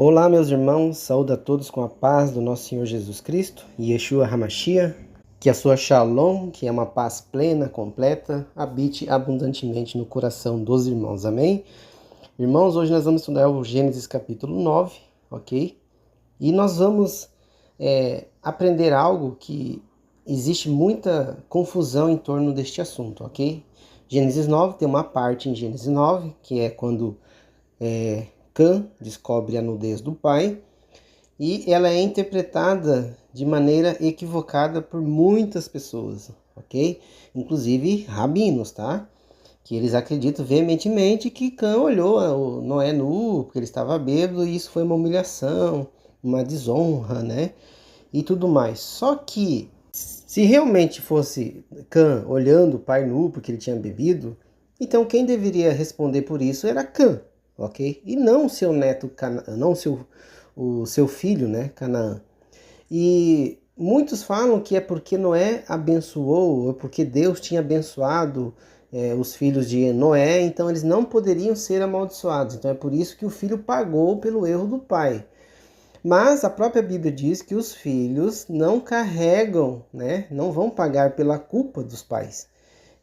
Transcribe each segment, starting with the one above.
Olá, meus irmãos, saúdo a todos com a paz do nosso Senhor Jesus Cristo, Yeshua HaMashiach, que a sua Shalom, que é uma paz plena, completa, habite abundantemente no coração dos irmãos, amém? Irmãos, hoje nós vamos estudar o Gênesis capítulo 9, ok? E nós vamos aprender algo que existe muita confusão em torno deste assunto, ok? Gênesis 9, tem uma parte em Gênesis 9, que é quando Cã descobre a nudez do pai, e ela é interpretada de maneira equivocada por muitas pessoas, ok? Inclusive rabinos, tá? Que eles acreditam veementemente que Cã olhou o Noé nu, porque ele estava bêbado, e isso foi uma humilhação, uma desonra, né? E tudo mais. Só que, se realmente fosse Cã olhando o pai nu porque ele tinha bebido, então quem deveria responder por isso era Cã, ok? E não seu neto, não o seu filho, né, Canaã. E muitos falam que é porque Noé abençoou, ou porque Deus tinha abençoado os filhos de Noé, então eles não poderiam ser amaldiçoados. Então é por isso que o filho pagou pelo erro do pai. Mas a própria Bíblia diz que os filhos não carregam, né, não vão pagar pela culpa dos pais.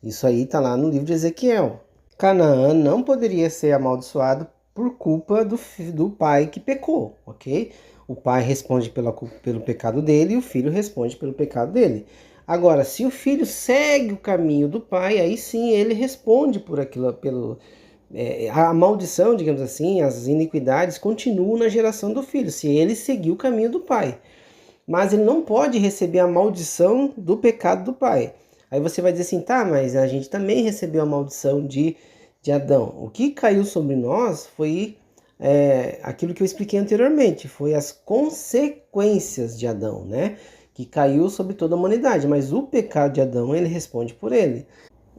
Isso aí está lá no livro de Ezequiel. Canaã não poderia ser amaldiçoado por culpa do pai que pecou, ok? O pai responde pelo pecado dele e o filho responde pelo pecado dele. Agora, se o filho segue o caminho do pai, aí sim ele responde por aquilo, a maldição, digamos assim, as iniquidades continuam na geração do filho, se ele seguir o caminho do pai. Mas ele não pode receber a maldição do pecado do pai. Aí você vai dizer assim, tá, mas a gente também recebeu a maldição de Adão. O que caiu sobre nós foi aquilo que eu expliquei anteriormente, foi as consequências de Adão, né? Que caiu sobre toda a humanidade, mas o pecado de Adão, ele responde por ele.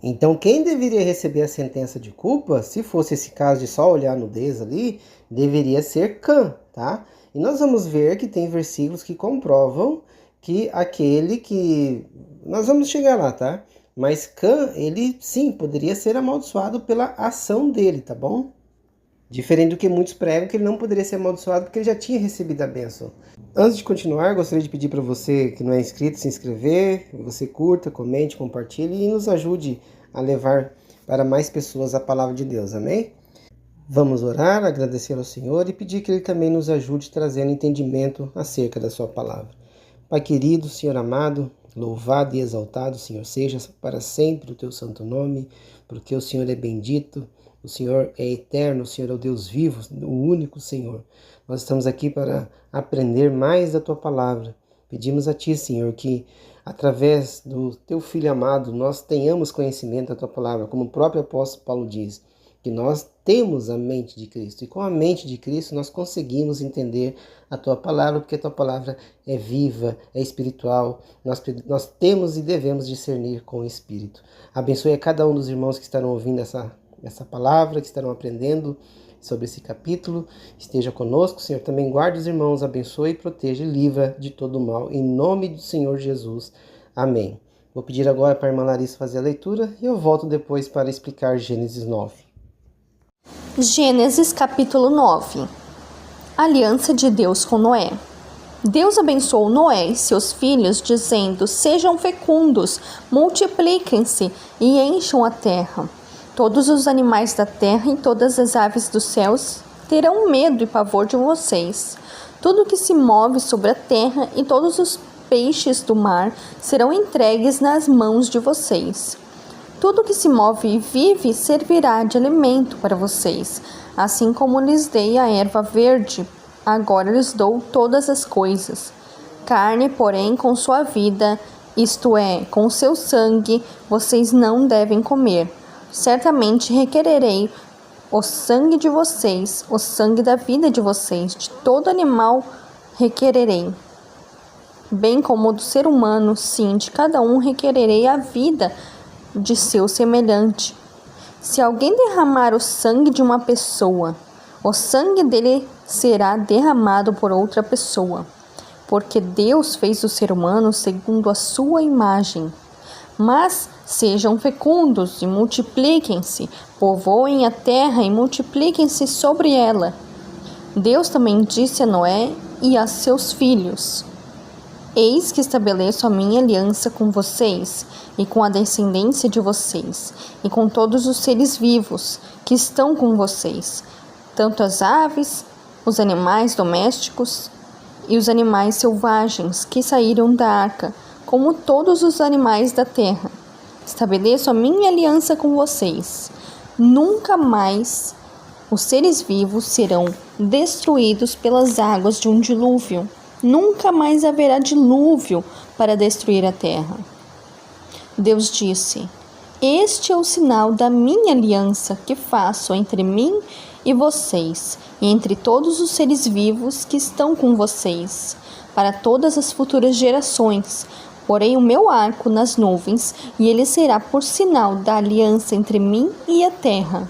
Então quem deveria receber a sentença de culpa, se fosse esse caso de só olhar a nudez ali, deveria ser Cã, tá? E nós vamos ver que tem versículos que comprovam que aquele que... Nós vamos chegar lá, tá? Mas Cã, ele sim, poderia ser amaldiçoado pela ação dele, tá bom? Diferente do que muitos pregam, que ele não poderia ser amaldiçoado porque ele já tinha recebido a bênção. Antes de continuar, gostaria de pedir para você que não é inscrito se inscrever, você curta, comente, compartilhe e nos ajude a levar para mais pessoas a palavra de Deus, amém? Vamos orar, agradecer ao Senhor e pedir que Ele também nos ajude trazendo entendimento acerca da sua palavra. Pai querido, Senhor amado, louvado e exaltado, Senhor, seja para sempre o teu santo nome, porque o Senhor é bendito, o Senhor é eterno, o Senhor é o Deus vivo, o único Senhor. Nós estamos aqui para aprender mais da tua palavra. Pedimos a ti, Senhor, que através do teu Filho amado nós tenhamos conhecimento da tua palavra, como o próprio apóstolo Paulo diz, que nós temos a mente de Cristo, e com a mente de Cristo nós conseguimos entender a tua palavra, porque a tua palavra é viva, é espiritual, nós temos e devemos discernir com o Espírito. Abençoe a cada um dos irmãos que estarão ouvindo essa palavra, que estarão aprendendo sobre esse capítulo. Esteja conosco, Senhor, também guarde os irmãos, abençoe, proteja e livra de todo mal, em nome do Senhor Jesus. Amém. Vou pedir agora para a irmã Larissa fazer a leitura e eu volto depois para explicar Gênesis 9. Gênesis capítulo 9. Aliança de Deus com Noé. Deus abençoou Noé e seus filhos, dizendo: sejam fecundos, multipliquem-se e encham a terra. Todos os animais da terra e todas as aves dos céus terão medo e pavor de vocês. Tudo que se move sobre a terra e todos os peixes do mar serão entregues nas mãos de vocês. Tudo que se move e vive servirá de alimento para vocês, assim como lhes dei a erva verde, agora lhes dou todas as coisas. Carne, porém, com sua vida, isto é, com seu sangue, vocês não devem comer. Certamente requererei o sangue de vocês, o sangue da vida de vocês, de todo animal requererei. Bem como do ser humano, sim, de cada um requererei a vida de seu semelhante. Se alguém derramar o sangue de uma pessoa, o sangue dele será derramado por outra pessoa, porque Deus fez o ser humano segundo a sua imagem. Mas sejam fecundos e multipliquem-se, povoem a terra e multipliquem-se sobre ela. Deus também disse a Noé e a seus filhos: Eis que estabeleço a minha aliança com vocês e com a descendência de vocês e com todos os seres vivos que estão com vocês, tanto as aves, os animais domésticos e os animais selvagens que saíram da arca, como todos os animais da terra. Estabeleço a minha aliança com vocês. Nunca mais os seres vivos serão destruídos pelas águas de um dilúvio. Nunca mais haverá dilúvio para destruir a terra. Deus disse: Este é o sinal da minha aliança que faço entre mim e vocês, e entre todos os seres vivos que estão com vocês, para todas as futuras gerações. Porei o meu arco nas nuvens, e ele será por sinal da aliança entre mim e a terra.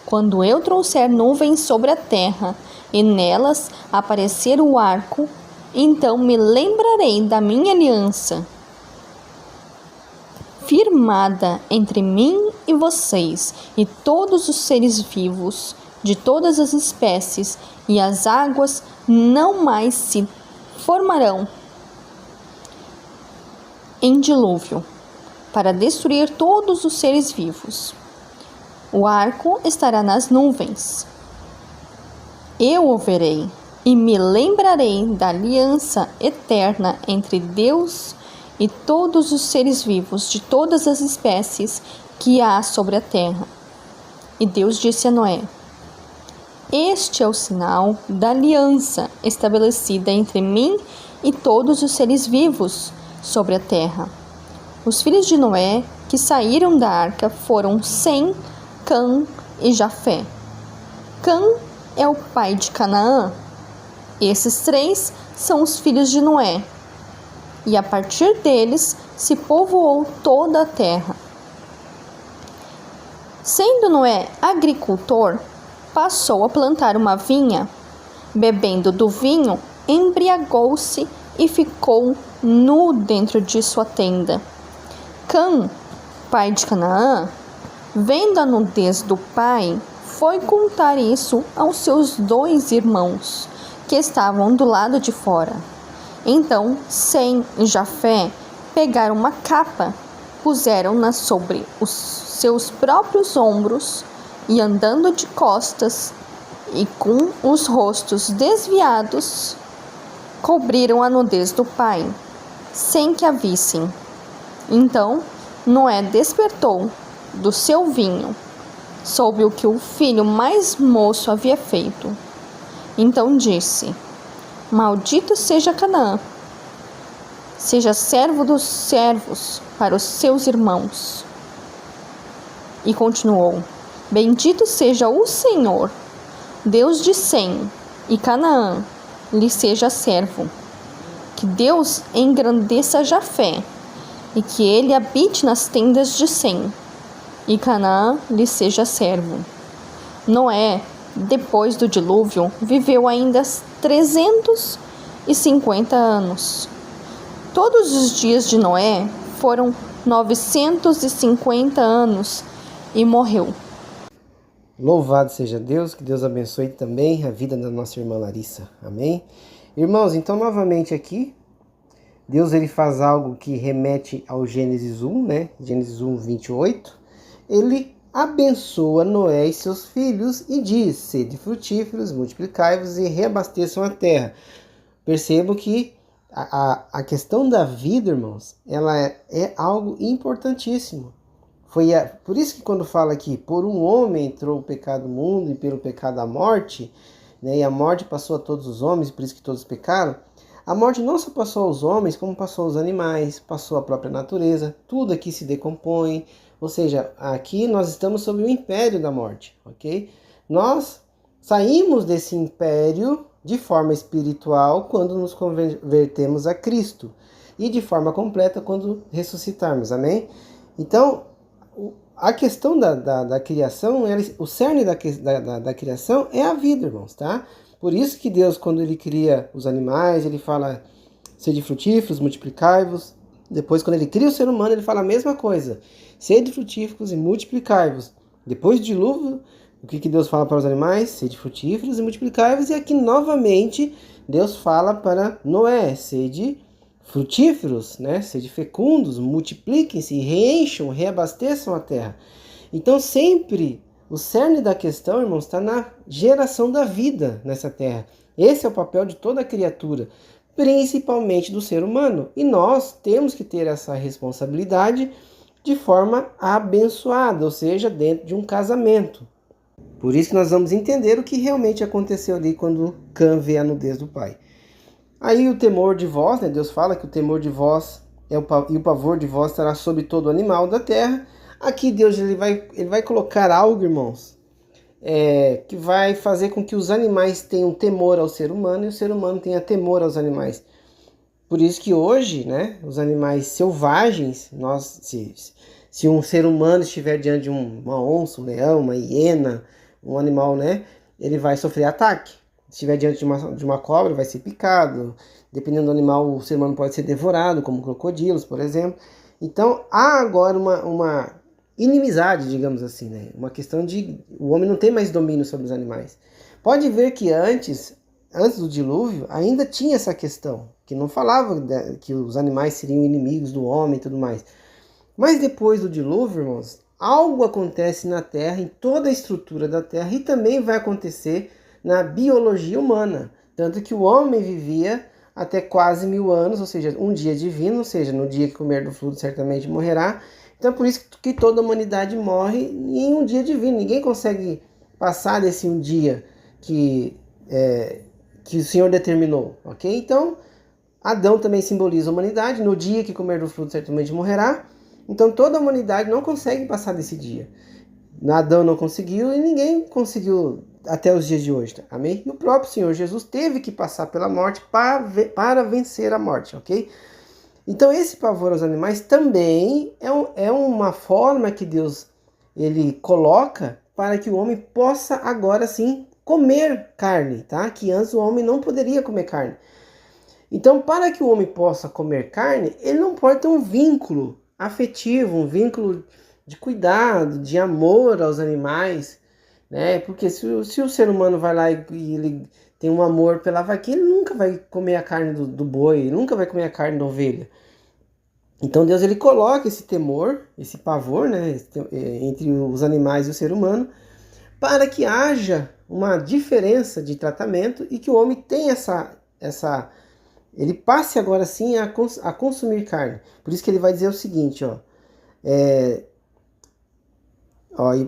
Quando eu trouxer nuvens sobre a terra, e nelas aparecer o arco, então me lembrarei da minha aliança, firmada entre mim e vocês, e todos os seres vivos, de todas as espécies, e as águas não mais se formarão em dilúvio, para destruir todos os seres vivos. O arco estará nas nuvens. Eu o verei e me lembrarei da aliança eterna entre Deus e todos os seres vivos de todas as espécies que há sobre a terra. E Deus disse a Noé: Este é o sinal da aliança estabelecida entre mim e todos os seres vivos sobre a terra. Os filhos de Noé que saíram da arca foram Sem, Cã e Jafé. Cã é o pai de Canaã. Esses três são os filhos de Noé, e a partir deles se povoou toda a terra. Sendo Noé agricultor, passou a plantar uma vinha. Bebendo do vinho, embriagou-se e ficou nu dentro de sua tenda. Cã, pai de Canaã, vendo a nudez do pai, foi contar isso aos seus 2 irmãos, que estavam do lado de fora. Então Sem e Jafé pegaram uma capa, puseram-na sobre os seus próprios ombros e, andando de costas e com os rostos desviados, cobriram a nudez do pai, sem que a vissem. Então Noé despertou do seu vinho, soube o que o filho mais moço havia feito. Então disse: Maldito seja Canaã, seja servo dos servos para os seus irmãos. E continuou: Bendito seja o Senhor, Deus de Sem, e Canaã lhe seja servo. Que Deus engrandeça Jafé, e que ele habite nas tendas de Sem, e Canaã lhe seja servo. Noé, depois do dilúvio, viveu ainda 350 anos. Todos os dias de Noé foram 950 anos e morreu. Louvado seja Deus, que Deus abençoe também a vida da nossa irmã Larissa. Amém? Irmãos, então novamente aqui, Deus ele faz algo que remete ao Gênesis 1, né? Gênesis 1, 28. Ele abençoa Noé e seus filhos e diz: Sede frutíferos, multiplicai-vos e reabasteçam a terra. Percebo que a questão da vida, irmãos, ela é algo importantíssimo. Por isso que quando fala aqui, por um homem entrou o pecado no mundo e pelo pecado a morte, né, e a morte passou a todos os homens, por isso que todos pecaram, a morte não só passou aos homens, como passou aos animais, passou a própria natureza, tudo aqui se decompõe, ou seja, aqui nós estamos sob o império da morte, ok? Nós saímos desse império de forma espiritual quando nos convertemos a Cristo e de forma completa quando ressuscitarmos, amém? Então, a questão da criação, o cerne da criação é a vida, irmãos, tá? Por isso que Deus, quando ele cria os animais, ele fala: sede frutíferos, multiplicai-vos. Depois, quando ele cria o ser humano, ele fala a mesma coisa: sede frutíferos e multiplicai-vos. Depois do dilúvio, O que Deus fala para os animais? Sede frutíferos e multiplicai-vos. E aqui novamente Deus fala para Noé, sede frutíferos, né? Sede fecundos, multipliquem-se, reencham, reabasteçam a terra. Então sempre o cerne da questão, irmãos, está na geração da vida nessa terra. Esse é o papel de toda criatura, principalmente do ser humano. E nós temos que ter essa responsabilidade de forma abençoada, ou seja, dentro de um casamento. Por isso que nós vamos entender o que realmente aconteceu ali quando Cã vê a nudez do pai. Aí o temor de vós, né? Deus fala que o temor de vós e o pavor de vós estará sobre todo animal da terra. Aqui Deus ele vai colocar algo, irmãos, que vai fazer com que os animais tenham temor ao ser humano e o ser humano tenha temor aos animais. Por isso que hoje, né, os animais selvagens, se um ser humano estiver diante de uma onça, um leão, uma hiena, um animal, né, ele vai sofrer ataque. Se estiver diante de uma cobra, vai ser picado. Dependendo do animal, o ser humano pode ser devorado, como crocodilos, por exemplo. Então, há agora uma inimizade, digamos assim, né? Uma questão de o homem não tem mais domínio sobre os animais. Pode ver que antes do dilúvio, ainda tinha essa questão, que não falava que os animais seriam inimigos do homem e tudo mais. Mas depois do dilúvio, irmãos, algo acontece na Terra, em toda a estrutura da Terra, e também vai acontecer na biologia humana. Tanto que o homem vivia até quase 1000 anos, ou seja, um dia divino, ou seja, no dia que comer do fruto certamente morrerá. Então é por isso que toda a humanidade morre em um dia divino. Ninguém consegue passar desse um dia que o Senhor determinou, ok? Então, Adão também simboliza a humanidade. No dia que comer do fruto certamente morrerá. Então toda a humanidade não consegue passar desse dia. Adão não conseguiu e ninguém conseguiu até os dias de hoje, tá? Amém? E o próprio Senhor Jesus teve que passar pela morte para vencer a morte, ok? Então esse pavor aos animais também é uma forma que Deus ele coloca para que o homem possa agora sim comer carne, tá? Que antes o homem não poderia comer carne. Então, para que o homem possa comer carne, ele não pode ter um vínculo afetivo, um vínculo de cuidado, de amor aos animais, né? Porque se o ser humano vai lá e ele tem um amor pela vaquinha, ele nunca vai comer a carne do boi, ele nunca vai comer a carne da ovelha. Então Deus ele coloca esse temor, esse pavor, né, entre os animais e o ser humano, para que haja uma diferença de tratamento e que o homem tenha ele passe agora sim a consumir carne. Por isso que ele vai dizer o seguinte,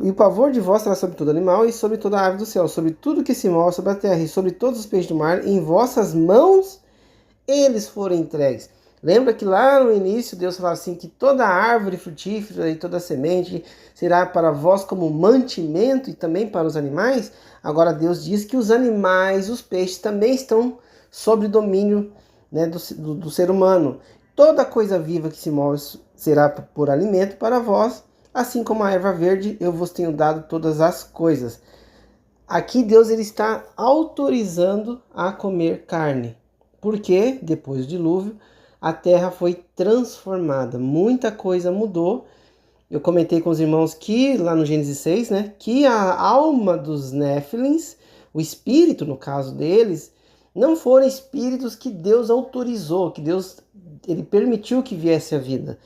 e o pavor de vós será sobre todo animal e sobre toda a ave do céu, sobre tudo que se move sobre a terra e sobre todos os peixes do mar, em vossas mãos eles foram entregues. Lembra que lá no início Deus falava assim, que toda árvore frutífera e toda semente será para vós como mantimento e também para os animais? Agora Deus diz que os animais, os peixes também estão sob domínio, né, do ser humano. Toda coisa viva que se move será por alimento para vós, assim como a erva verde eu vos tenho dado todas as coisas. Aqui Deus ele está autorizando a comer carne, porque depois do dilúvio a terra foi transformada, muita coisa mudou. Eu comentei com os irmãos que lá no Gênesis 6, né, que a alma dos Néfilins, o espírito no caso deles, não foram espíritos que Deus autorizou, que Deus ele permitiu que viesse a vida.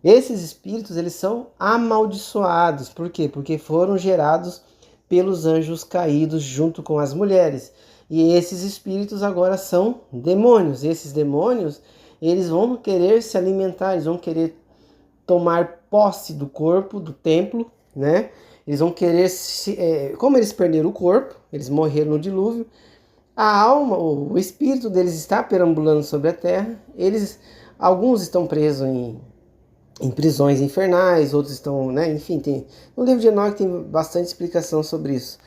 Esses espíritos eles são amaldiçoados. Por quê? Porque foram gerados pelos anjos caídos junto com as mulheres. E esses espíritos agora são demônios. Esses demônios eles vão querer se alimentar, eles vão querer tomar posse do corpo, do templo, né? Eles vão querer, como eles perderam o corpo, eles morreram no dilúvio, a alma, o espírito deles está perambulando sobre a terra, alguns estão presos em prisões infernais, outros estão, né? Enfim, no livro de Enoque tem bastante explicação sobre isso.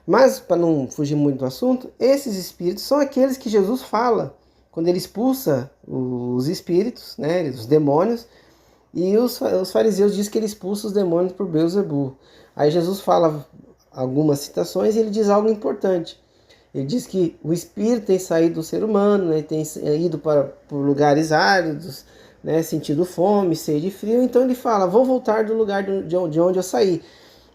Mas, para não fugir muito do assunto, esses espíritos são aqueles que Jesus fala, quando ele expulsa os espíritos, né, os demônios, e os fariseus dizem que ele expulsa os demônios por Beelzebul. Aí Jesus fala algumas citações e ele diz algo importante. Ele diz que o espírito tem saído do ser humano, né, tem ido por lugares áridos, né, sentindo fome, sede e frio. Então ele fala, vou voltar do lugar de onde eu saí.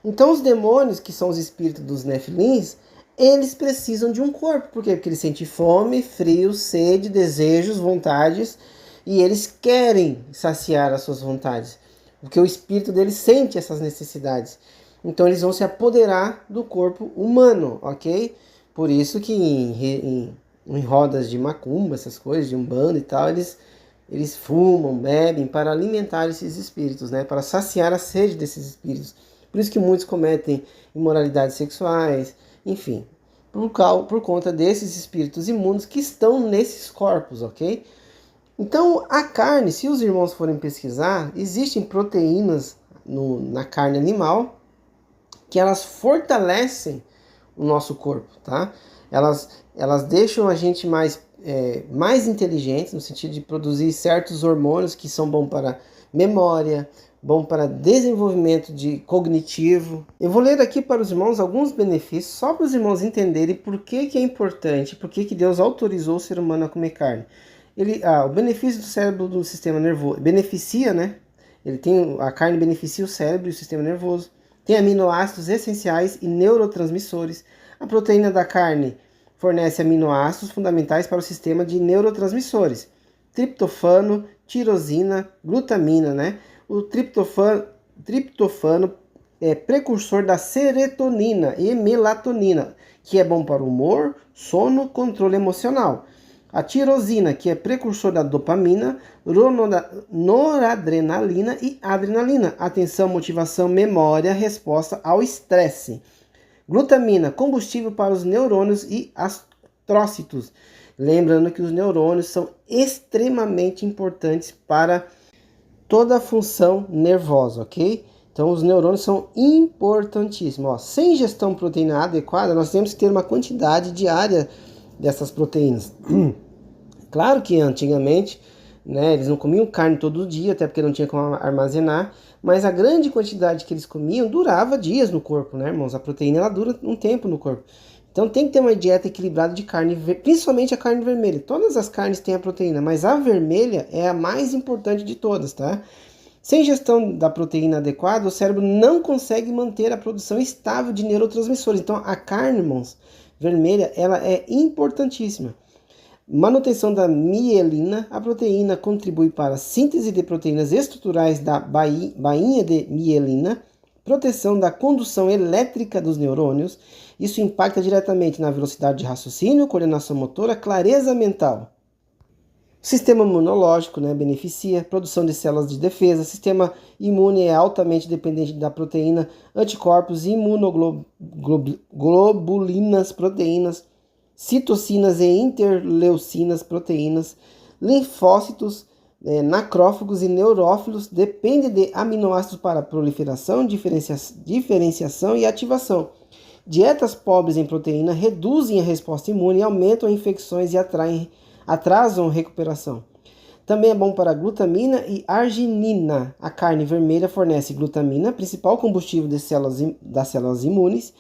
Então os demônios, que são os espíritos dos nefilins, eles precisam de um corpo. Por quê? Porque eles sentem fome, frio, sede, desejos, vontades, e eles querem saciar as suas vontades. Porque o espírito deles sente essas necessidades. Então eles vão se apoderar do corpo humano, ok? Por isso que em rodas de macumba, essas coisas, de umbanda e tal, eles fumam, bebem para alimentar esses espíritos, né? Para saciar a sede desses espíritos. Por isso que muitos cometem imoralidades sexuais, enfim, por conta desses espíritos imundos que estão nesses corpos, ok? Então, a carne, se os irmãos forem pesquisar, existem proteínas na carne animal que elas fortalecem o nosso corpo, tá? Elas deixam a gente mais inteligente, no sentido de produzir certos hormônios que são bons para memória, bom para desenvolvimento cognitivo. Eu vou ler aqui para os irmãos alguns benefícios, só para os irmãos entenderem por que é importante, por que Deus autorizou o ser humano a comer carne. O benefício do cérebro do sistema nervoso, beneficia, né? A carne beneficia o cérebro e o sistema nervoso. Tem aminoácidos essenciais e neurotransmissores. A proteína da carne fornece aminoácidos fundamentais para o sistema de neurotransmissores. Triptofano, tirosina, glutamina, né? O triptofano é precursor da serotonina e melatonina, que é bom para o humor, sono, controle emocional. A tirosina, que é precursor da dopamina, noradrenalina e adrenalina. Atenção, motivação, memória, resposta ao estresse. Glutamina, combustível para os neurônios e astrócitos. Lembrando que os neurônios são extremamente importantes para toda a função nervosa, ok? Então, os neurônios são importantíssimos. Sem ingestão de proteína adequada, nós temos que ter uma quantidade diária dessas proteínas. Claro que antigamente, né, eles não comiam carne todo dia, até porque não tinha como armazenar, mas a grande quantidade que eles comiam durava dias no corpo, né, irmãos? A proteína, ela dura um tempo no corpo. Então tem que ter uma dieta equilibrada de carne, principalmente a carne vermelha. Todas as carnes têm a proteína, mas a vermelha é a mais importante de todas, tá? Sem ingestão da proteína adequada, o cérebro não consegue manter a produção estável de neurotransmissores. Então a carne, irmãos, vermelha, ela é importantíssima. Manutenção da mielina. A proteína contribui para a síntese de proteínas estruturais da bainha de mielina, proteção da condução elétrica dos neurônios. Isso impacta diretamente na velocidade de raciocínio, coordenação motora, clareza mental. Sistema imunológico, né, beneficia, produção de células de defesa. Sistema imune é altamente dependente da proteína, anticorpos, imunoglobulinas, proteínas, citocinas e interleucinas, proteínas, linfócitos, macrófagos e neurófilos. Depende de aminoácidos para proliferação, diferenciação e ativação. Dietas pobres em proteína reduzem a resposta imune, aumentam infecções e atrasam a recuperação. Também é bom para glutamina e arginina. A carne vermelha fornece glutamina, principal combustível das células imunes.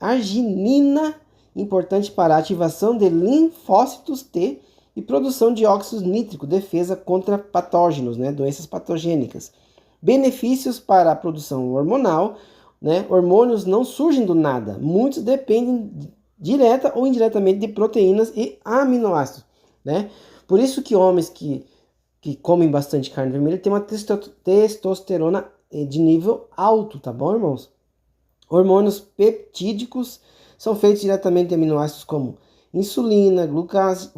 Arginina, importante para a ativação de linfócitos T e produção de óxido nítrico, defesa contra patógenos, né, doenças patogênicas. Benefícios para a produção hormonal, né? Hormônios não surgem do nada, muitos dependem direta ou indiretamente de proteínas e aminoácidos, né? Por isso que homens que comem bastante carne vermelha têm uma testosterona de nível alto, tá bom, irmãos? Hormônios peptídicos são feitos diretamente de aminoácidos como insulina, glucagon,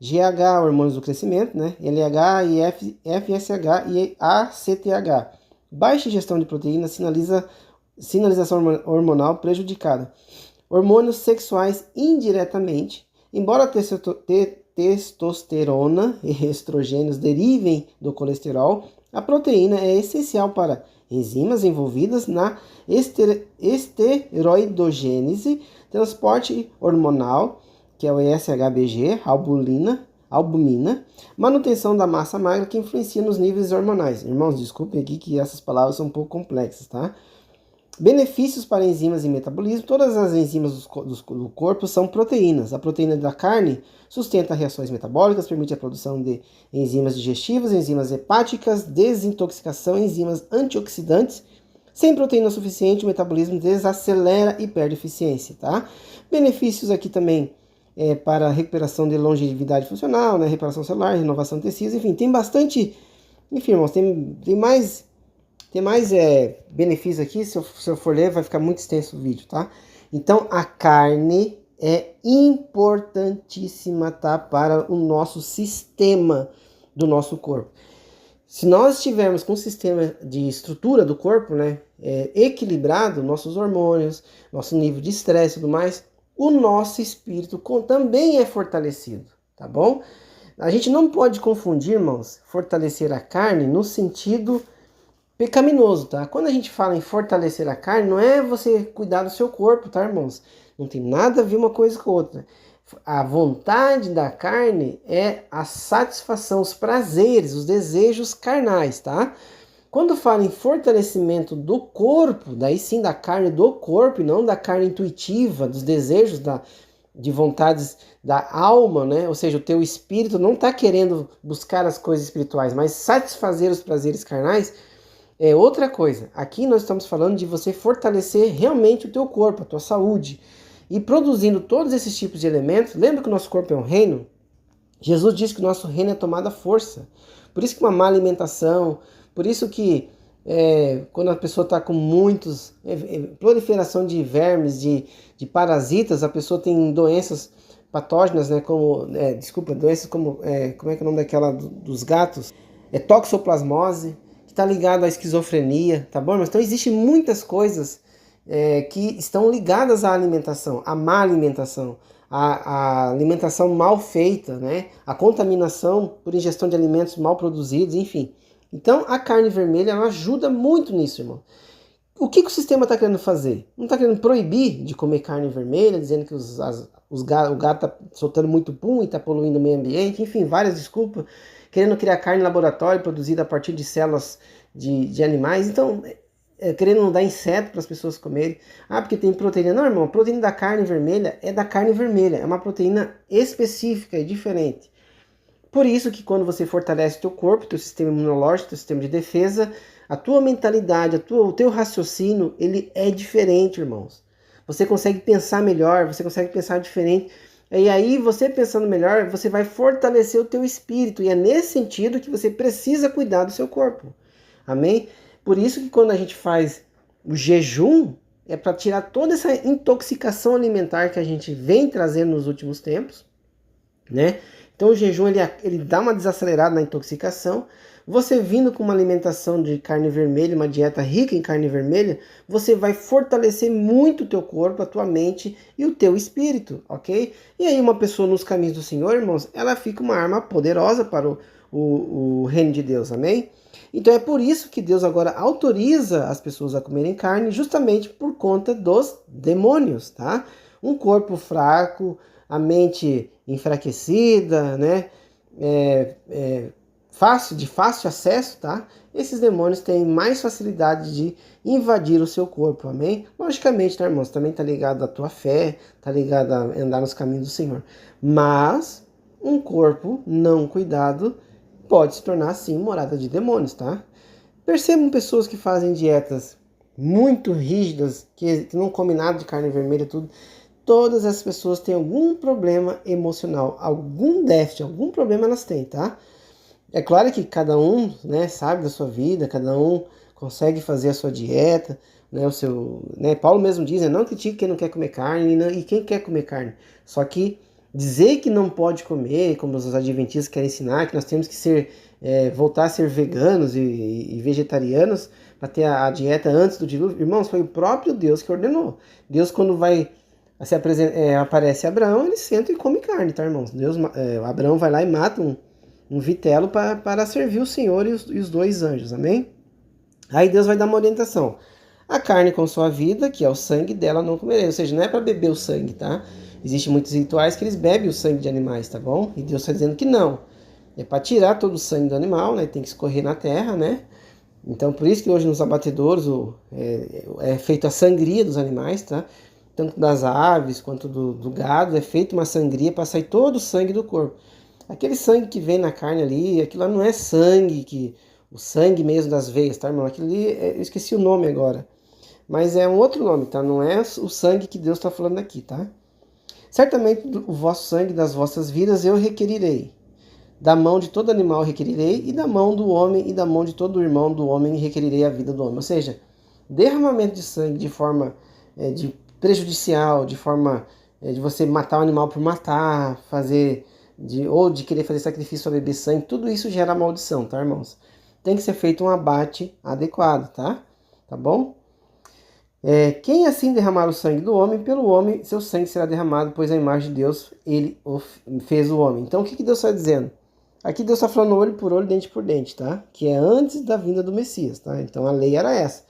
GH, hormônios do crescimento, né? LH, IF, FSH e ACTH. Baixa ingestão de proteína, sinalização hormonal prejudicada. Hormônios sexuais indiretamente. Embora a testosterona e estrogênios derivem do colesterol, a proteína é essencial para enzimas envolvidas na esteroidogênese, transporte hormonal, que é o ESHBG, albumina, manutenção da massa magra, que influencia nos níveis hormonais. Irmãos, desculpem aqui que essas palavras são um pouco complexas, tá? Benefícios para enzimas e metabolismo. Todas as enzimas do corpo são proteínas. A proteína da carne sustenta reações metabólicas, permite a produção de enzimas digestivas, enzimas hepáticas, desintoxicação, enzimas antioxidantes. Sem proteína suficiente, o metabolismo desacelera e perde eficiência, tá? Benefícios aqui também para recuperação de longevidade funcional, né? Reparação celular, renovação de tecidos, enfim, tem bastante. Enfim, irmãos, tem mais benefícios aqui. Se eu for ler, vai ficar muito extenso o vídeo, tá? Então, a carne é importantíssima, tá? Para o nosso sistema do nosso corpo. Se nós estivermos com um sistema de estrutura do corpo, né, equilibrado, nossos hormônios, nosso nível de estresse e tudo mais, o nosso espírito também é fortalecido, tá bom? A gente não pode confundir, irmãos, fortalecer a carne no sentido pecaminoso, tá? Quando a gente fala em fortalecer a carne, não é você cuidar do seu corpo, tá, irmãos? Não tem nada a ver uma coisa com a outra. A vontade da carne é a satisfação, os prazeres, os desejos carnais, tá? Quando fala em fortalecimento do corpo, daí sim da carne do corpo e não da carne intuitiva, dos desejos, de vontades da alma, né? Ou seja, o teu espírito não está querendo buscar as coisas espirituais, mas satisfazer os prazeres carnais é outra coisa. Aqui nós estamos falando de você fortalecer realmente o teu corpo, a tua saúde. E produzindo todos esses tipos de elementos. Lembra que o nosso corpo é um reino? Jesus disse que o nosso reino é tomado à força. Por isso que uma má alimentação, por isso que quando a pessoa está com muitos proliferação de vermes, de parasitas, a pessoa tem doenças patógenas, né, como doenças como como é que é o nome daquela dos gatos? Toxoplasmose, que está ligado à esquizofrenia, tá bom? Mas então existem muitas coisas que estão ligadas à alimentação, à má alimentação, à alimentação mal feita, né? A contaminação por ingestão de alimentos mal produzidos, enfim. Então a carne vermelha ela ajuda muito nisso, irmão. O que o sistema está querendo fazer? Não está querendo proibir de comer carne vermelha, dizendo que o gato está soltando muito pum e está poluindo o meio ambiente, enfim, várias desculpas, querendo criar carne em laboratório produzida a partir de células de animais. Então, querendo não dar inseto para as pessoas comerem. Porque tem proteína. Não, irmão, a proteína da carne vermelha é da carne vermelha. É uma proteína específica e diferente. Por isso que quando você fortalece o teu corpo, teu sistema imunológico, teu sistema de defesa, a tua mentalidade, o teu raciocínio, ele é diferente, irmãos. Você consegue pensar melhor, você consegue pensar diferente. E aí, você pensando melhor, você vai fortalecer o teu espírito. E é nesse sentido que você precisa cuidar do seu corpo. Amém? Por isso que quando a gente faz o jejum, é para tirar toda essa intoxicação alimentar que a gente vem trazendo nos últimos tempos, né? Então o jejum ele dá uma desacelerada na intoxicação. Você vindo com uma alimentação de carne vermelha, uma dieta rica em carne vermelha, você vai fortalecer muito o teu corpo, a tua mente e o teu espírito, ok? E aí uma pessoa nos caminhos do Senhor, irmãos, ela fica uma arma poderosa para o reino de Deus, amém? Então é por isso que Deus agora autoriza as pessoas a comerem carne, justamente por conta dos demônios, tá? Um corpo fraco, a mente enfraquecida, né? De fácil acesso, tá? Esses demônios têm mais facilidade de invadir o seu corpo, amém? Logicamente, tá, irmãos? Também tá ligado à tua fé, tá ligado a andar nos caminhos do Senhor. Mas um corpo não cuidado pode se tornar, sim, morada de demônios, tá? Percebam pessoas que fazem dietas muito rígidas, que não comem nada de carne vermelha, tudo. Todas as pessoas têm algum problema emocional, algum déficit, algum problema elas têm, tá? É claro que cada um, né, sabe da sua vida, cada um consegue fazer a sua dieta, né, Paulo mesmo diz, não critique quem não quer comer carne e quem quer comer carne. Só que dizer que não pode comer, como os adventistas querem ensinar, que nós temos que voltar a ser veganos e vegetarianos para ter a dieta antes do dilúvio, irmãos, foi o próprio Deus que ordenou. Deus, quando aparece Abraão, ele senta e come carne, tá, irmãos? Abraão vai lá e mata um vitelo para servir o Senhor e os dois anjos, amém? Aí Deus vai dar uma orientação. A carne com sua vida, que é o sangue dela, não comerei. Ou seja, não é para beber o sangue, tá? Existem muitos rituais que eles bebem o sangue de animais, tá bom? E Deus está dizendo que não. É para tirar todo o sangue do animal, né? Tem que escorrer na terra, né? Então, por isso que hoje nos abatedouros é feita a sangria dos animais, tá? Tanto das aves quanto do gado, é feita uma sangria para sair todo o sangue do corpo. Aquele sangue que vem na carne ali, aquilo lá não é sangue, o sangue mesmo das veias, tá, irmão? Aquilo ali, eu esqueci o nome agora. Mas é um outro nome, tá? Não é o sangue que Deus está falando aqui, tá? Certamente o vosso sangue das vossas vidas eu requerirei. Da mão de todo animal requerirei, e da mão do homem e da mão de todo irmão do homem requerirei a vida do homem. Ou seja, derramamento de sangue de forma de prejudicial, de forma de você matar o animal por matar, ou de querer fazer sacrifício para beber sangue, tudo isso gera maldição, tá, irmãos? Tem que ser feito um abate adequado, tá? Tá bom? Quem assim derramar o sangue do homem, pelo homem seu sangue será derramado, pois a imagem de Deus ele fez o homem. Então o que Deus está dizendo? Aqui Deus está falando olho por olho, dente por dente, tá? Que é antes da vinda do Messias, tá? Então a lei era essa.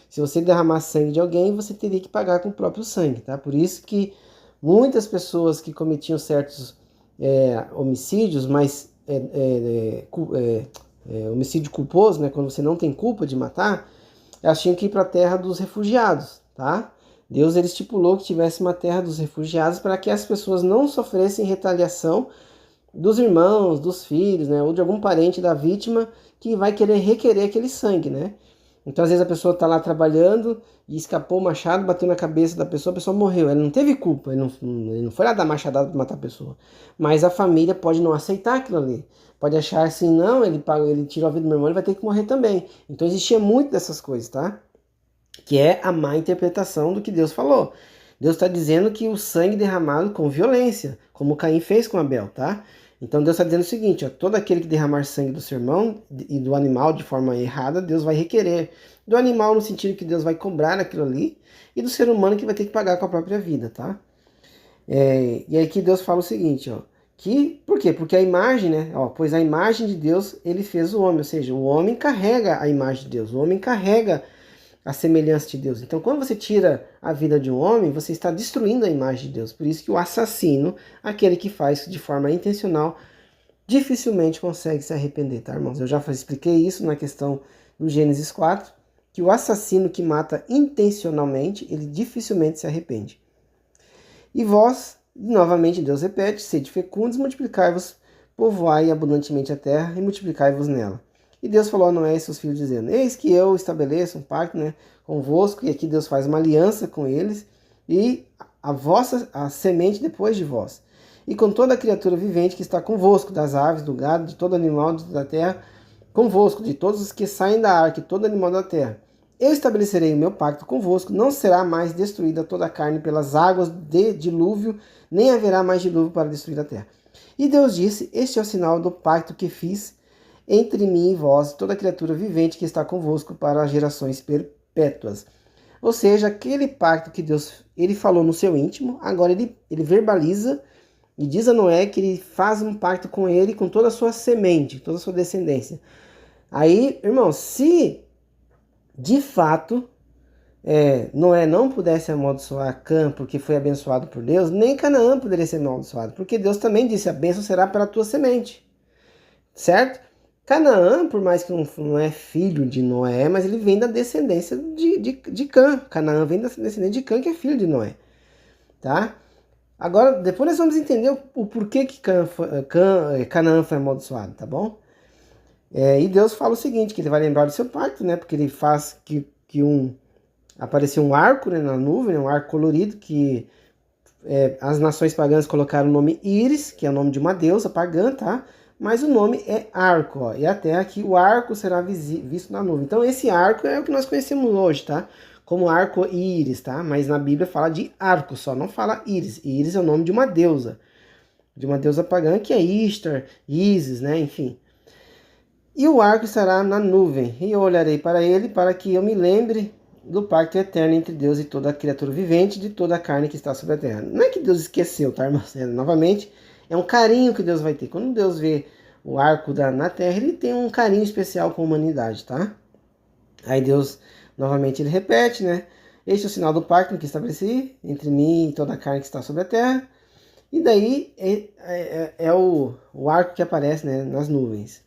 Se você derramar sangue de alguém, você teria que pagar com o próprio sangue, tá? Por isso que muitas pessoas que cometiam certos homicídios, mas homicídio culposo, né? Quando você não tem culpa de matar, elas tinham que ir para a terra dos refugiados, tá? Deus ele estipulou que tivesse uma terra dos refugiados para que as pessoas não sofressem retaliação dos irmãos, dos filhos, né, ou de algum parente da vítima que vai querer requerer aquele sangue, né? Então, às vezes a pessoa está lá trabalhando e escapou o machado, bateu na cabeça da pessoa, a pessoa morreu. Ele não teve culpa, ele não foi lá dar machadada para matar a pessoa. Mas a família pode não aceitar aquilo ali. Pode achar assim, não, ele tirou a vida do meu irmão, ele vai ter que morrer também. Então existia muito dessas coisas, tá? Que é a má interpretação do que Deus falou. Deus está dizendo que o sangue derramado com violência, como Caim fez com Abel, tá? Então Deus está dizendo o seguinte, ó, todo aquele que derramar sangue do seu irmão e do animal de forma errada, Deus vai requerer. Do animal no sentido que Deus vai cobrar aquilo ali, e do ser humano que vai ter que pagar com a própria vida, tá? E aí que Deus fala o seguinte, ó, por quê? Porque a imagem, né, ó, pois a imagem de Deus, ele fez o homem, ou seja, o homem carrega a imagem de Deus, o homem carrega a semelhança de Deus. Então, quando você tira a vida de um homem, você está destruindo a imagem de Deus. Por isso que o assassino, aquele que faz de forma intencional, dificilmente consegue se arrepender, tá, irmãos? Eu já expliquei isso na questão do Gênesis 4, que o assassino que mata intencionalmente, ele dificilmente se arrepende. E vós, novamente Deus repete, sede fecundos, multiplicai-vos, povoai abundantemente a terra e multiplicai-vos nela. E Deus falou a Noé e seus filhos dizendo, eis que eu estabeleço um pacto, né, convosco, e aqui Deus faz uma aliança com eles, e a semente depois de vós. E com toda a criatura vivente que está convosco, das aves, do gado, de todo animal da terra, convosco, de todos os que saem da arca, e todo animal da terra. Eu estabelecerei o meu pacto convosco, não será mais destruída toda a carne pelas águas de dilúvio, nem haverá mais dilúvio para destruir a terra. E Deus disse, este é o sinal do pacto que fiz entre mim e vós, toda criatura vivente que está convosco para as gerações perpétuas. Ou seja, aquele pacto que Deus ele falou no seu íntimo, agora ele verbaliza e diz a Noé que ele faz um pacto com ele, com toda a sua semente, toda a sua descendência. Aí, irmão, se de fato Noé não pudesse amaldiçoar Cã porque foi abençoado por Deus, nem Canaã poderia ser amaldiçoado, porque Deus também disse, a bênção será para a tua semente, certo? Canaã, por mais que não é filho de Noé, mas ele vem da descendência de Cã. Canaã vem da descendência de Cã, que é filho de Noé, tá? Agora, depois nós vamos entender o porquê que Canaã foi amaldiçoado, tá bom? E Deus fala o seguinte, que ele vai lembrar do seu pacto, né? Porque ele faz que apareceu um arco, né, na nuvem, um arco colorido, que as nações pagãs colocaram o nome Íris, que é o nome de uma deusa pagã, tá? Mas o nome é arco, ó, e até aqui o arco será visto na nuvem. Então esse arco é o que nós conhecemos hoje, tá? Como arco-íris, tá? Mas na Bíblia fala de arco só, não fala íris. Íris é o nome de uma deusa pagã, que é Ishtar, Ísis, né? Enfim. E o arco estará na nuvem, e eu olharei para ele, para que eu me lembre do pacto eterno entre Deus e toda a criatura vivente, de toda a carne que está sobre a terra. Não é que Deus esqueceu, tá, irmãos? Novamente, é um carinho que Deus vai ter. Quando Deus vê o arco na terra, ele tem um carinho especial com a humanidade, tá? Aí Deus, novamente, ele repete, né? Este é o sinal do pacto que estabeleci entre mim e toda a carne que está sobre a terra. E daí é o arco que aparece, né, nas nuvens.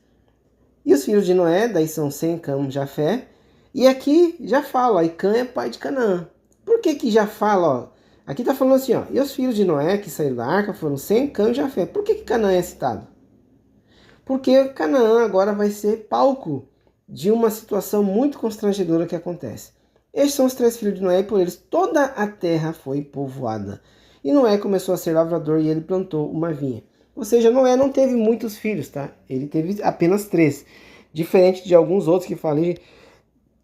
E os filhos de Noé, daí são Sem, Cã, Jafé. E aqui já fala, ó, e Cã é pai de Canaã. Por que que já fala, ó? Aqui tá falando assim, ó, e os filhos de Noé que saíram da arca foram Sem, Cã e Jafé. Por que que Canaã é citado? Porque Canaã agora vai ser palco de uma situação muito constrangedora que acontece. Estes são os 3 filhos de Noé e por eles toda a terra foi povoada. E Noé começou a ser lavrador e ele plantou uma vinha. Ou seja, Noé não teve muitos filhos, tá? Ele teve apenas 3. Diferente de alguns outros que falam,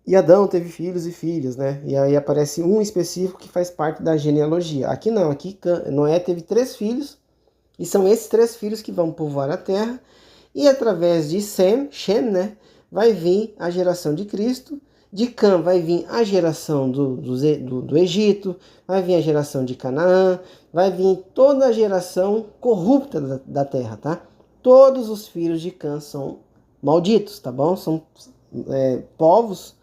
e Adão teve filhos e filhas, né? E aí aparece um específico que faz parte da genealogia. Aqui não, aqui Noé teve 3 filhos, e são esses 3 filhos que vão povoar a terra. E através de Shem, né, vai vir a geração de Cristo. De Cã vai vir a geração do Egito, vai vir a geração de Canaã, vai vir toda a geração corrupta da terra, tá? Todos os filhos de Cã são malditos, tá bom? São povos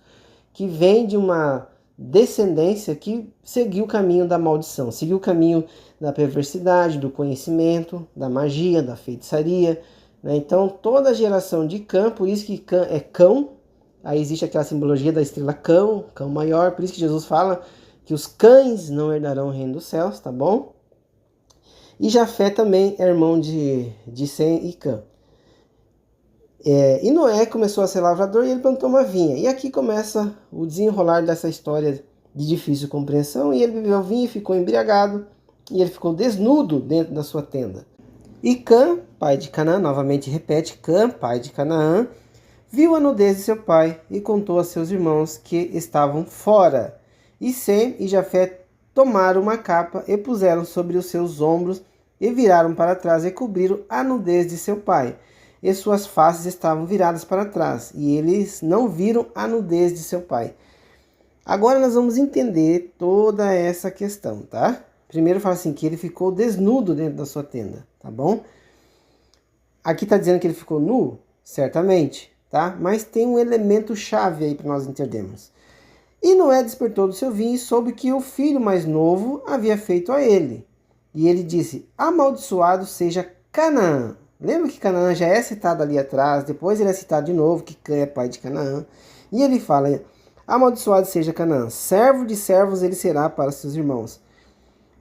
que vêm de uma descendência que seguiu o caminho da maldição, seguiu o caminho da perversidade, do conhecimento, da magia, da feitiçaria, né? Então toda a geração de Cã, por isso que Cã é cão, aí existe aquela simbologia da estrela cão, cão maior, por isso que Jesus fala que os cães não herdarão o reino dos céus, tá bom? E Jafé também é irmão de Sem e Cã. E Noé começou a ser lavrador e ele plantou uma vinha. E aqui começa o desenrolar dessa história de difícil compreensão. E ele bebeu vinho e ficou embriagado. E ele ficou desnudo dentro da sua tenda. E Cã, pai de Canaã, novamente repete, Cã, pai de Canaã, viu a nudez de seu pai e contou a seus irmãos que estavam fora. E Sem e Jafé tomaram uma capa e puseram sobre os seus ombros e viraram para trás e cobriram a nudez de seu pai. E suas faces estavam viradas para trás, e eles não viram a nudez de seu pai. Agora nós vamos entender toda essa questão, tá? Primeiro fala assim, que ele ficou desnudo dentro da sua tenda, tá bom? Aqui está dizendo que ele ficou nu? Certamente, tá? Mas tem um elemento chave aí para nós entendermos. E Noé despertou do seu vinho e soube que o filho mais novo havia feito a ele. E ele disse, amaldiçoado seja Canaã. Lembra que Canaã já é citado ali atrás, depois ele é citado de novo, que Cã é pai de Canaã. E ele fala, amaldiçoado seja Canaã, servo de servos ele será para seus irmãos.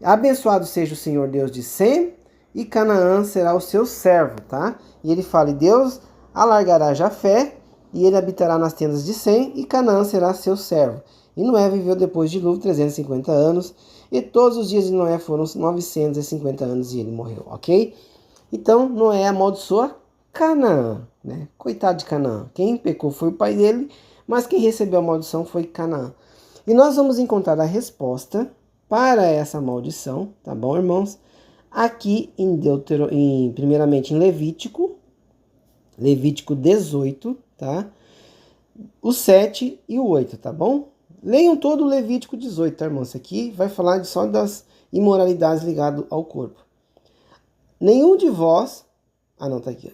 Abençoado seja o Senhor Deus de Sem, e Canaã será o seu servo, tá? E ele fala, e Deus alargará Jafé, e ele habitará nas tendas de Sem, e Canaã será seu servo. E Noé viveu depois de dilúvio 350 anos, e todos os dias de Noé foram 950 anos e ele morreu, ok? Então, Noé amaldiçoa Canaã, né? Coitado de Canaã. Quem pecou foi o pai dele, mas quem recebeu a maldição foi Canaã. E nós vamos encontrar a resposta para essa maldição, tá bom, irmãos? Aqui primeiramente em Levítico 18, tá? O 7 e o 8, tá bom? Leiam todo o Levítico 18, tá, irmãos? Isso aqui vai falar só das imoralidades ligadas ao corpo. Nenhum de vós... tá aqui.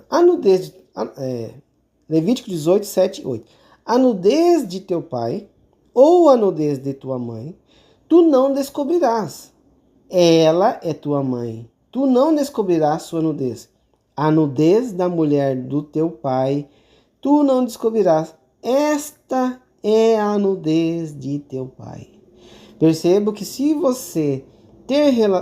A nudez... Levítico 18, 7 e 8. A nudez de teu pai ou a nudez de tua mãe, tu não descobrirás. Ela é tua mãe. Tu não descobrirás sua nudez. A nudez da mulher do teu pai, tu não descobrirás. Esta é a nudez de teu pai. Perceba que se você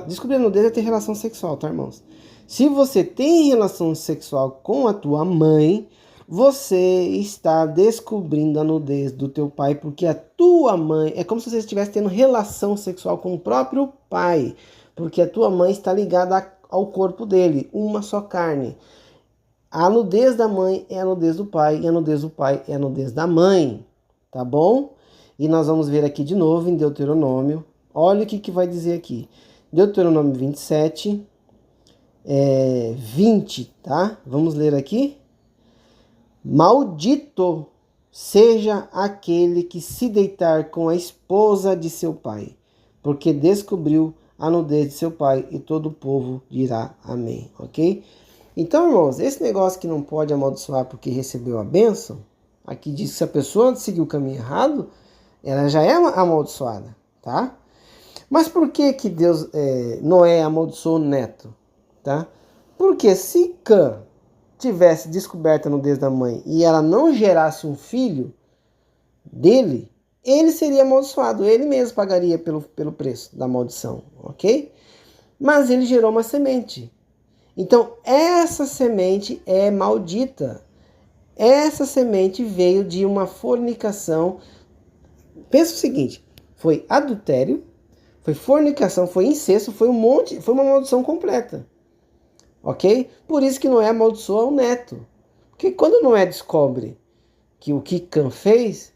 descobrir a nudez é ter relação sexual, tá, irmãos? Se você tem relação sexual com a tua mãe, você está descobrindo a nudez do teu pai, porque a tua mãe é como se você estivesse tendo relação sexual com o próprio pai, porque a tua mãe está ligada ao corpo dele, uma só carne. A nudez da mãe é a nudez do pai, e a nudez do pai é a nudez da mãe, tá bom? E nós vamos ver aqui de novo em Deuteronômio. Olha o que vai dizer aqui. Deuteronômio 27, 20, tá? Vamos ler aqui. Maldito seja aquele que se deitar com a esposa de seu pai, porque descobriu a nudez de seu pai, e todo o povo dirá amém, ok? Então, irmãos, esse negócio que não pode amaldiçoar porque recebeu a bênção, aqui diz que se a pessoa seguir o caminho errado, ela já é amaldiçoada, tá? Mas por que Noé amaldiçoou o neto, tá? Porque se Cã tivesse descoberto a nudez da mãe e ela não gerasse um filho dele, ele seria amaldiçoado, ele mesmo pagaria pelo preço da maldição, ok? Mas ele gerou uma semente. Então, essa semente é maldita. Essa semente veio de uma fornicação. Pensa o seguinte, foi adultério, foi fornicação, foi incesto, foi uma maldição completa. Ok? Por isso que Noé amaldiçoa o neto. Porque quando Noé descobre que o que Cã fez,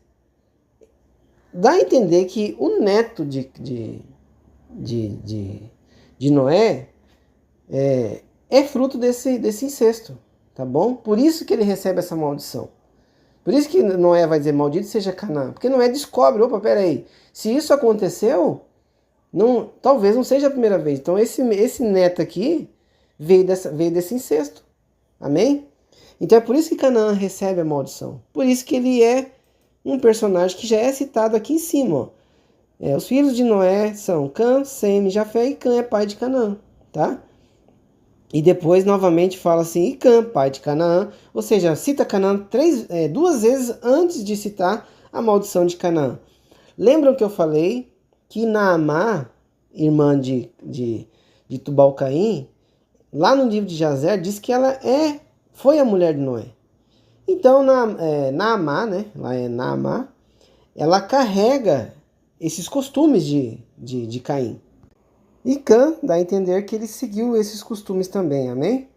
dá a entender que o neto de Noé é fruto desse incesto, tá bom? Por isso que ele recebe essa maldição. Por isso que Noé vai dizer, maldito seja Canaã. Porque Noé descobre, opa, peraí, se isso aconteceu, talvez não seja a primeira vez. Então esse neto aqui veio desse incesto. Amém? Então é por isso que Canaã recebe a maldição. Por isso que ele é um personagem que já é citado aqui em cima. Ó. Os filhos de Noé são Cã, Sem, Jafé, e Cã é pai de Canaã. Tá? E depois novamente fala assim, e Cã, pai de Canaã. Ou seja, cita Canaã duas vezes antes de citar a maldição de Canaã. Lembram que eu falei que Naamá, irmã de Tubal-Caim, lá no livro de Jazer, diz que ela foi a mulher de Noé. Então, Naamá, né? Lá é Naamá, ela carrega esses costumes de Caim. E Cã dá a entender que ele seguiu esses costumes também, amém?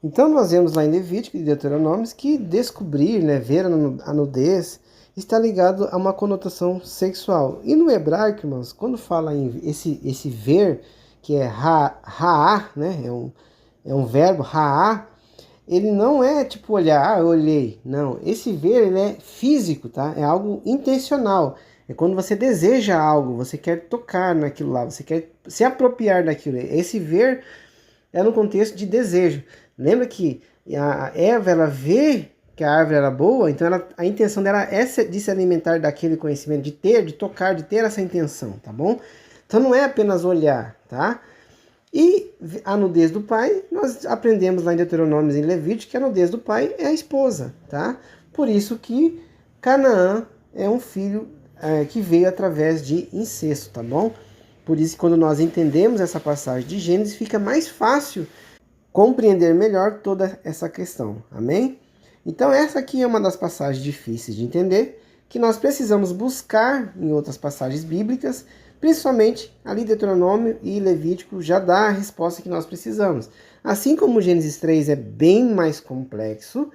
Então, nós vemos lá em Levítico e Deuteronômios que descobrir, né, ver a nudez, está ligado a uma conotação sexual. E no hebraico, irmãos, quando fala em esse ver, que é ra'á, né? É um verbo, ra'á, ele não é tipo olhar, eu olhei. Não, esse ver, ele é físico, tá? É algo intencional. É quando você deseja algo, você quer tocar naquilo lá, você quer se apropriar daquilo. Esse ver é no contexto de desejo. Lembra que a Eva, ela vê que a árvore era boa, então a intenção dela é de se alimentar daquele conhecimento, de tocar, de ter essa intenção, tá bom? Então não é apenas olhar, tá? E a nudez do pai, nós aprendemos lá em Deuteronômio e em Levítico que a nudez do pai é a esposa, tá? Por isso que Canaã é um filho que veio através de incesto, tá bom? Por isso que quando nós entendemos essa passagem de Gênesis, fica mais fácil compreender melhor toda essa questão, amém? Então essa aqui é uma das passagens difíceis de entender, que nós precisamos buscar em outras passagens bíblicas, principalmente ali Deuteronômio e Levítico já dá a resposta que nós precisamos. Assim como Gênesis 3 é bem mais complexo,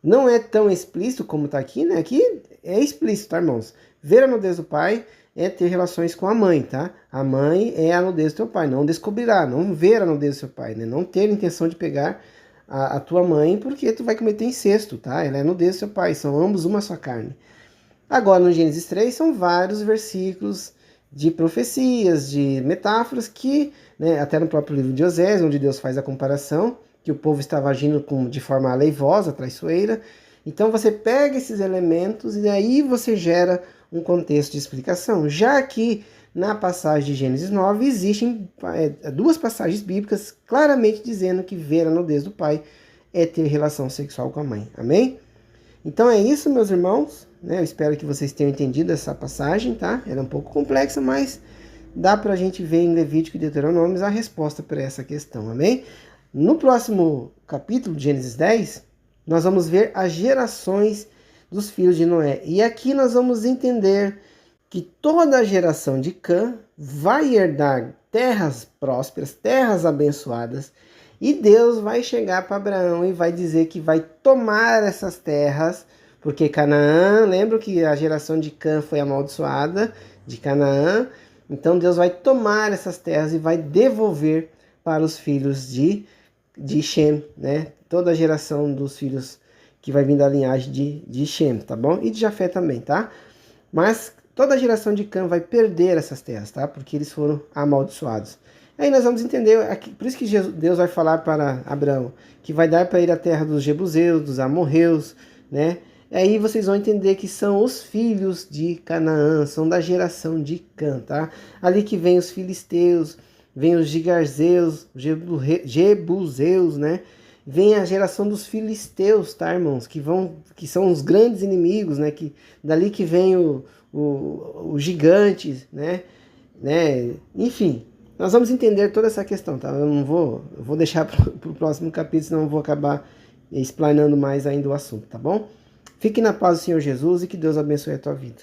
não é tão explícito como está aqui, né? Aqui é explícito, tá, irmãos? Ver a nudez do pai é ter relações com a mãe, tá? A mãe é a nudez do teu pai, não descobrirá, não ver a nudez do seu pai, né? Não ter intenção de pegar a tua mãe, porque tu vai cometer incesto, tá? Ela é a nudez do seu pai, são ambos uma só carne. Agora, no Gênesis 3, são vários versículos de profecias, de metáforas que, né, até no próprio livro de Osés, onde Deus faz a comparação, que o povo estava agindo de forma aleivosa, traiçoeira. Então você pega esses elementos e aí você gera um contexto de explicação. Já que na passagem de Gênesis 9 existem duas passagens bíblicas claramente dizendo que ver a nudez do pai é ter relação sexual com a mãe. Amém? Então é isso, meus irmãos. Eu espero que vocês tenham entendido essa passagem, tá? Ela é um pouco complexa, mas dá pra gente ver em Levítico e Deuteronômio a resposta para essa questão, amém? No próximo capítulo de Gênesis 10, nós vamos ver as gerações dos filhos de Noé. E aqui nós vamos entender que toda a geração de Cã vai herdar terras prósperas, terras abençoadas, e Deus vai chegar para Abraão e vai dizer que vai tomar essas terras, porque Canaã, lembra que a geração de Cã foi amaldiçoada de Canaã, então Deus vai tomar essas terras e vai devolver para os filhos de Shem, né? Toda a geração dos filhos que vai vir da linhagem de Shem, tá bom? E de Jafé também, tá? Mas toda a geração de Cã vai perder essas terras, tá? Porque eles foram amaldiçoados. Aí nós vamos entender, por isso que Deus vai falar para Abraão, que vai dar para ele a terra dos Jebuseus, dos Amorreus, né? Aí vocês vão entender que são os filhos de Canaã, são da geração de Cã, tá? Ali que vem os filisteus, vem os gigarzeus, jebuseus, né? vem a geração dos filisteus, tá, irmãos? Que são os grandes inimigos, né? Dali que vem o gigante, né? Enfim, nós vamos entender toda essa questão, tá? Eu vou deixar para o próximo capítulo, senão eu vou acabar explanando mais ainda o assunto, tá bom? Fique na paz do Senhor Jesus e que Deus abençoe a tua vida.